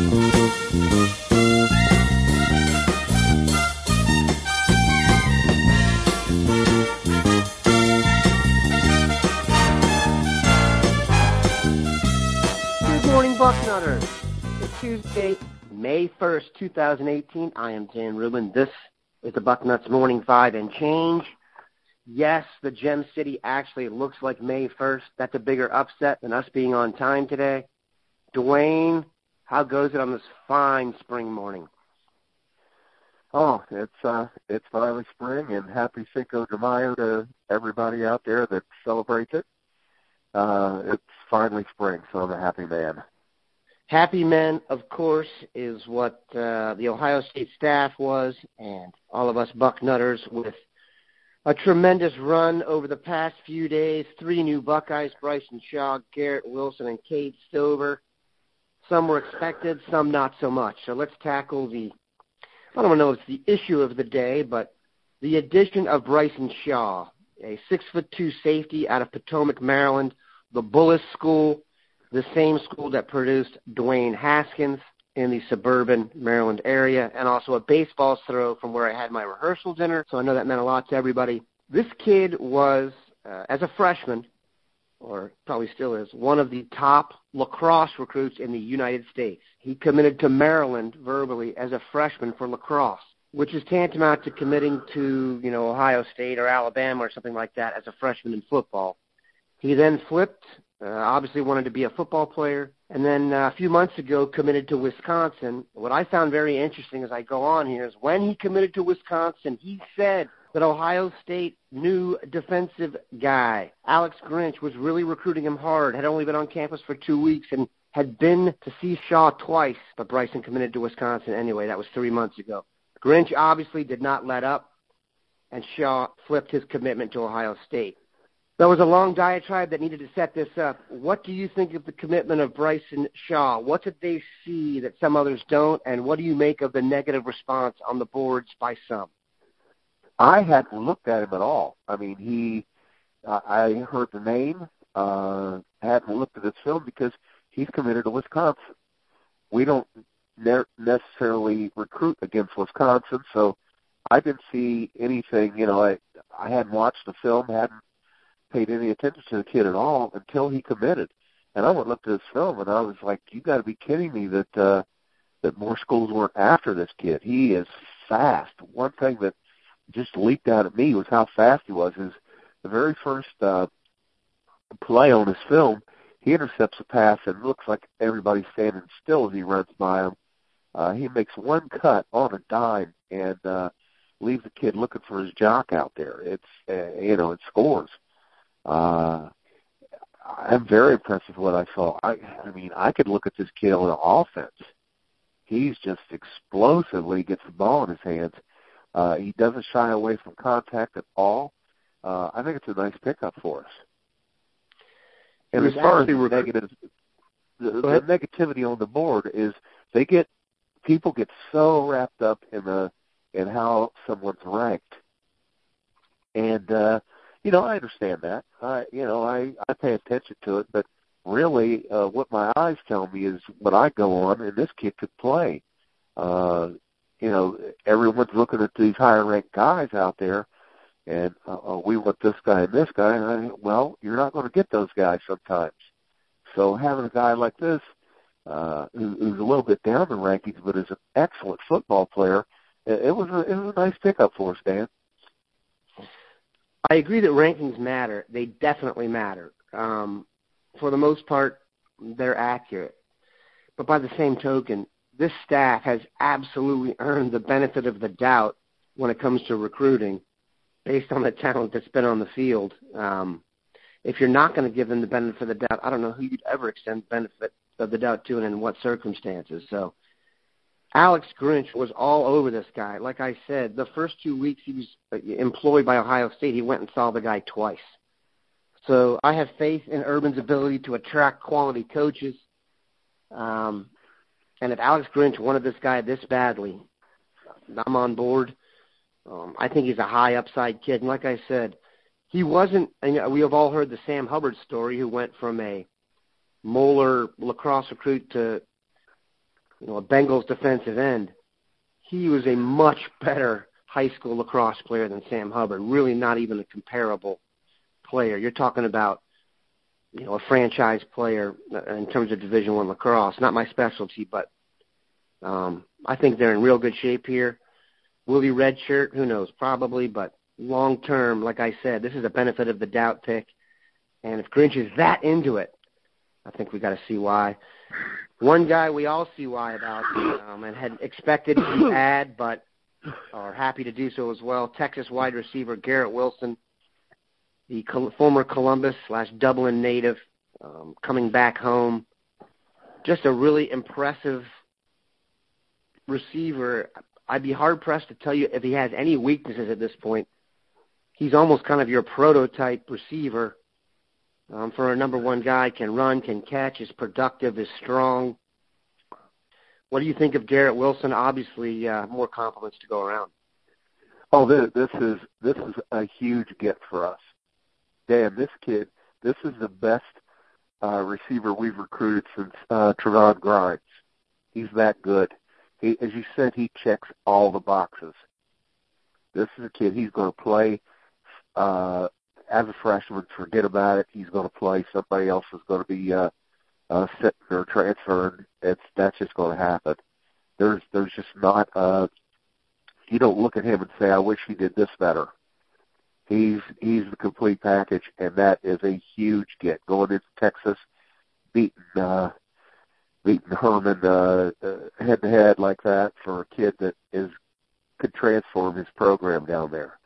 Good morning, Bucknutters. It's Tuesday, May 1st, 2018. I am Dan Rubin. This is the Bucknuts Morning 5 and change. Yes, the Gem City actually looks like May 1st. That's a bigger upset than us being on time today. Duane, how goes it on this fine spring morning? Oh, it's finally spring, and happy Cinco de Mayo to everybody out there that celebrates it. It's finally spring, so I'm a happy man. Happy men, of course, is what the Ohio State staff was, and all of us Bucknutters with a tremendous run over the past few days. 3 new Buckeyes, Bryson Shaw, Garrett Wilson, and Cade. Some were expected, some not so much. So let's tackle I don't know if it's the issue of the day, but the addition of Bryson Shaw, a 6'2" safety out of Potomac, Maryland, the Bullis School, the same school that produced Dwayne Haskins in the suburban Maryland area, and also a baseball throw from where I had my rehearsal dinner, so I know that meant a lot to everybody. This kid was, as a freshman, or probably still is, one of the top lacrosse recruits in the United States. He committed to Maryland verbally as a freshman for lacrosse, which is tantamount to committing to, Ohio State or Alabama or something like that as a freshman in football. He then flipped, obviously wanted to be a football player, and then a few months ago committed to Wisconsin. What I found very interesting as I go on here is when he committed to Wisconsin, he said that Ohio State new defensive guy, Alex Grinch, was really recruiting him hard, had only been on campus for 2 weeks, and had been to see Shaw twice, but Bryson committed to Wisconsin anyway. That was 3 months ago. Grinch obviously did not let up, and Shaw flipped his commitment to Ohio State. There was a long diatribe that needed to set this up. What do you think of the commitment of Bryson Shaw? What did they see that some others don't, and what do you make of the negative response on the boards by some? I hadn't looked at him at all. I mean, I heard the name, hadn't looked at his film because he's committed to Wisconsin. We don't necessarily recruit against Wisconsin, so I didn't see anything. I hadn't watched the film, hadn't paid any attention to the kid at all until he committed. And I went and looked at his film, and I was like, you got to be kidding me that more schools weren't after this kid. He is fast. One thing that just leaped out at me was how fast he was. The very first play on his film, he intercepts a pass and looks like everybody's standing still as he runs by him. He makes one cut on a dime and leaves the kid looking for his jock out there. It scores. I'm very impressed with what I saw. I mean, I could look at this kid on the offense. He's just explosive when he gets the ball in his hands. He doesn't shy away from contact at all. I think it's a nice pickup for us. And as far as the negativity on the board is people get so wrapped up in how someone's ranked. And I understand that. I pay attention to it, but really what my eyes tell me is when I go on, and this kid could play. Everyone's looking at these higher-ranked guys out there, and we want this guy and this guy. And you're not going to get those guys sometimes. So having a guy like this who's a little bit down the rankings but is an excellent football player, it was a nice pickup for us, Dan. I agree that rankings matter. They definitely matter. For the most part, they're accurate. But by the same token, this staff has absolutely earned the benefit of the doubt when it comes to recruiting based on the talent that's been on the field. If you're not going to give them the benefit of the doubt, I don't know who you'd ever extend the benefit of the doubt to and in what circumstances. So Alex Grinch was all over this guy. Like I said, the first 2 weeks he was employed by Ohio State, he went and saw the guy twice. So I have faith in Urban's ability to attract quality coaches. And if Alex Grinch wanted this guy this badly, I'm on board. I think he's a high upside kid. And like I said, he wasn't, we have all heard the Sam Hubbard story, who went from a Moeller lacrosse recruit to a Bengals defensive end. He was a much better high school lacrosse player than Sam Hubbard, really not even a comparable player. You're talking about, a franchise player in terms of Division I lacrosse. Not my specialty, but I think they're in real good shape here. Will he redshirt? Who knows? Probably, but long term, like I said, this is a benefit of the doubt pick. And if Grinch is that into it, I think we got to see why. One guy we all see why about and had expected to add, but are happy to do so as well, Texas wide receiver Garrett Wilson, the former Columbus/Dublin native, coming back home. Just a really impressive receiver. I'd be hard-pressed to tell you if he has any weaknesses at this point. He's almost kind of your prototype receiver. For a number one guy, can run, can catch, is productive, is strong. What do you think of Garrett Wilson? Obviously, more compliments to go around. Oh, this is a huge get for us. Damn, this kid, this is the best receiver we've recruited since Trevon Grimes. He's that good. As you said, he checks all the boxes. This is a kid, he's going to play as a freshman. Forget about it. He's going to play. Somebody else is going to be sitting or transferring. That's just going to happen. There's just not you don't look at him and say, I wish he did this better. He's the complete package, and that is a huge get. Going into Texas, beating Herman head-to-head like that for a kid that could transform his program down there.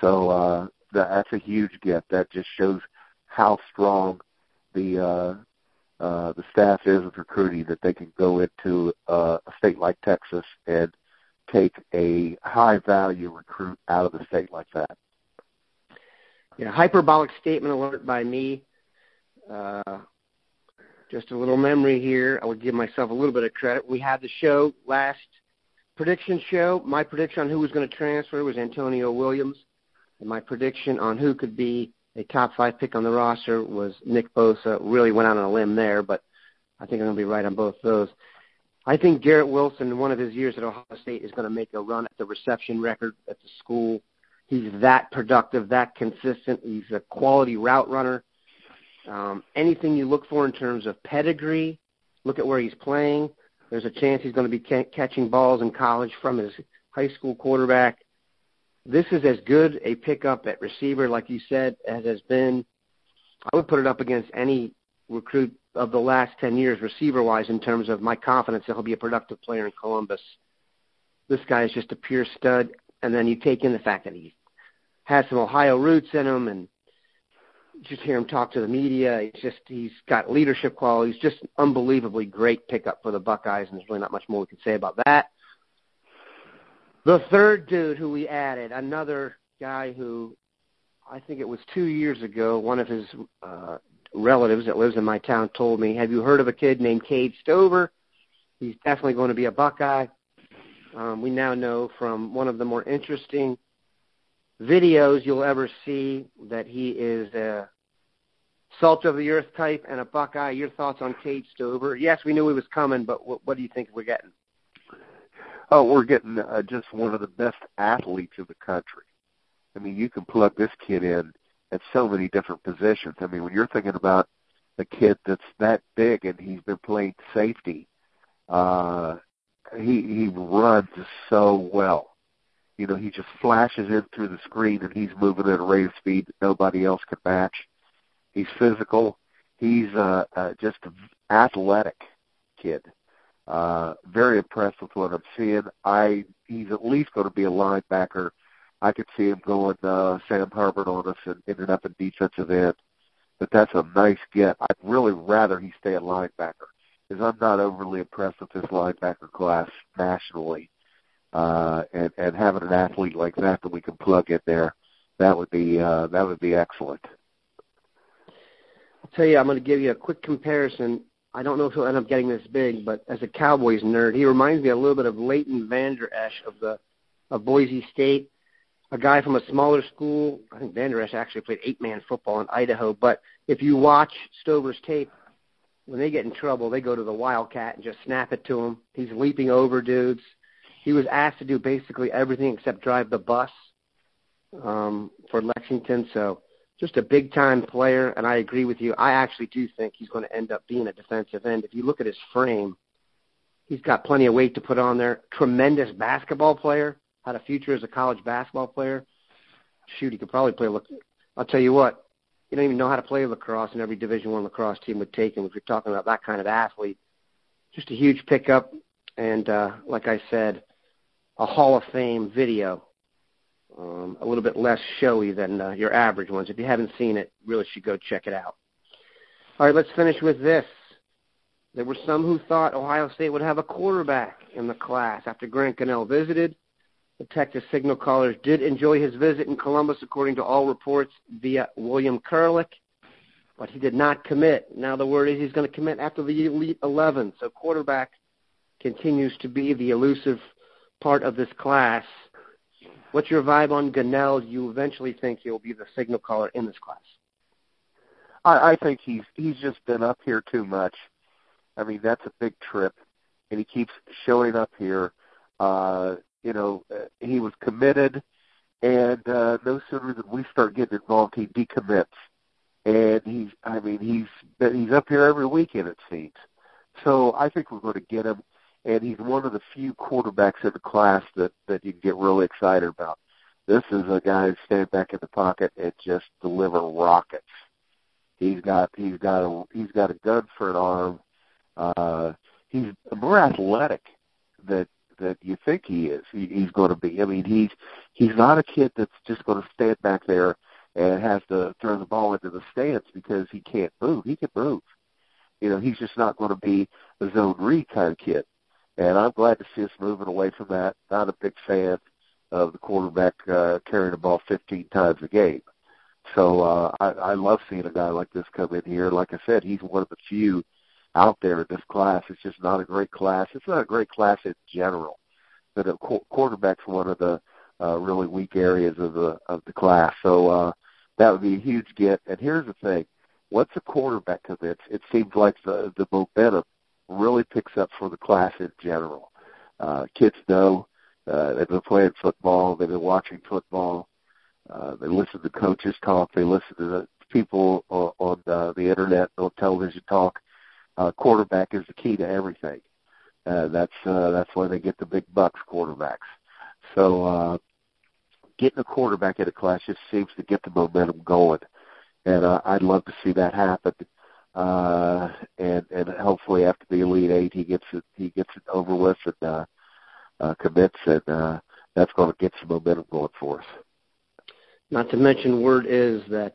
So that's a huge get. That just shows how strong the staff is with recruiting, that they can go into a state like Texas and take a high-value recruit out of the state like that. Yeah, hyperbolic statement alert by me. Just a little memory here. I would give myself a little bit of credit. We had the show last prediction show. My prediction on who was going to transfer was Antonio Williams. And my prediction on who could be a top 5 pick on the roster was Nick Bosa. Really went out on a limb there, but I think I'm going to be right on both those. I think Garrett Wilson, in one of his years at Ohio State, is going to make a run at the reception record at the school. He's that productive, that consistent. He's a quality route runner. Anything you look for in terms of pedigree, look at where he's playing. There's a chance he's going to be catching balls in college from his high school quarterback. This is as good a pickup at receiver, like you said, as has been. I would put it up against any recruit of the last 10 years, receiver-wise, in terms of my confidence that he'll be a productive player in Columbus. This guy is just a pure stud. And then you take in the fact that he has some Ohio roots in him, and just hear him talk to the media. He's got leadership qualities, just unbelievably great pickup for the Buckeyes, and there's really not much more we can say about that. The third dude who we added, another guy who I think it was 2 years ago, one of his relatives that lives in my town told me, have you heard of a kid named Cade Stover? He's definitely going to be a Buckeye. We now know from one of the more interesting videos you'll ever see that he is a salt of the earth type and a Buckeye. Your thoughts on Cade Stover? Yes, we knew he was coming, but what do you think we're getting? Oh, we're getting just one of the best athletes in the country. I mean, you can plug this kid in at so many different positions. I mean, when you're thinking about a kid that's that big and he's been playing safety, he runs so well. You know, he just flashes in through the screen, and he's moving at a rate of speed that nobody else can match. He's physical. He's just an athletic kid. Very impressed with what I'm seeing. He's at least going to be a linebacker. I could see him going Sam Hubbard on us and ending up in defensive end. But that's a nice get. I'd really rather he stay a linebacker, because I'm not overly impressed with this linebacker class nationally. And having an athlete like that we can plug in there, that would be excellent. I'll tell you, I'm going to give you a quick comparison. I don't know if he'll end up getting this big, but as a Cowboys nerd, he reminds me a little bit of Leighton Vander Esch of Boise State, a guy from a smaller school. I think Vander Esch actually played 8-man football in Idaho. But if you watch Stover's tape, when they get in trouble, they go to the Wildcat and just snap it to him. He's leaping over dudes. He was asked to do basically everything except drive the bus for Lexington. So just a big-time player, and I agree with you. I actually do think he's going to end up being a defensive end. If you look at his frame, he's got plenty of weight to put on there. Tremendous basketball player. Had a future as a college basketball player. Shoot, he could probably play. I'll tell you what, you don't even know how to play lacrosse, and every Division I lacrosse team would take him if you're talking about that kind of athlete. Just a huge pickup, and like I said, a Hall of Fame video. A little bit less showy than your average ones. If you haven't seen it, really should go check it out. All right, let's finish with this. There were some who thought Ohio State would have a quarterback in the class after Grant Gunnell visited. The Texas Signal Callers did enjoy his visit in Columbus, according to all reports, via William Kurlick, but he did not commit. Now the word is he's going to commit after the Elite 11, so quarterback continues to be the elusive part of this class. What's your vibe on Gunnell? Do you eventually think he'll be the Signal Caller in this class? I think he's just been up here too much. I mean, that's a big trip, and he keeps showing up here. He was committed, and no sooner than we start getting involved, he decommits. And he's up here every weekend, it seems. So I think we're going to get him, and he's one of the few quarterbacks in the class that you can get really excited about. This is a guy who stands back in the pocket and just deliver rockets. He's got a gun for an arm. He's more athletic than you think he is. He's going to be. I mean, he's not a kid that's just going to stand back there and has to throw the ball into the stands because he can't move. He can move. He's just not going to be a zone read kind of kid. And I'm glad to see us moving away from that. Not a big fan of the quarterback carrying the ball 15 times a game. So I love seeing a guy like this come in here. Like I said, he's one of the few out there in this class. It's just not a great class. It's not a great class in general. But quarterback's one of the really weak areas of the class. So that would be a huge get. And here's the thing. Once a quarterback commits, it seems like the momentum really picks up for the class in general. Kids know they've been playing football. They've been watching football. They listen to coaches talk. They listen to the people on the internet, on television talk. Quarterback is the key to everything. That's why they get the big bucks, quarterbacks. So getting a quarterback in a class just seems to get the momentum going. And I'd love to see that happen. And hopefully after the Elite Eight, he gets it over with and commits, and that's going to get some momentum going for us. Not to mention, word is that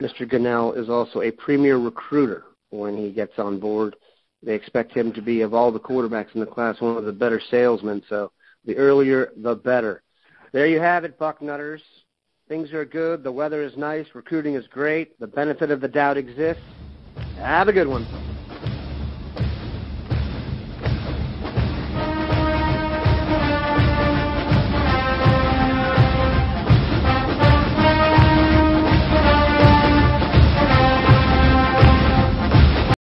Mr. Gunnell is also a premier recruiter when he gets on board. They expect him to be, of all the quarterbacks in the class, one of the better salesmen. So the earlier, the better. There you have it, Bucknutters. Things are good. The weather is nice. Recruiting is great. The benefit of the doubt exists. Have a good one.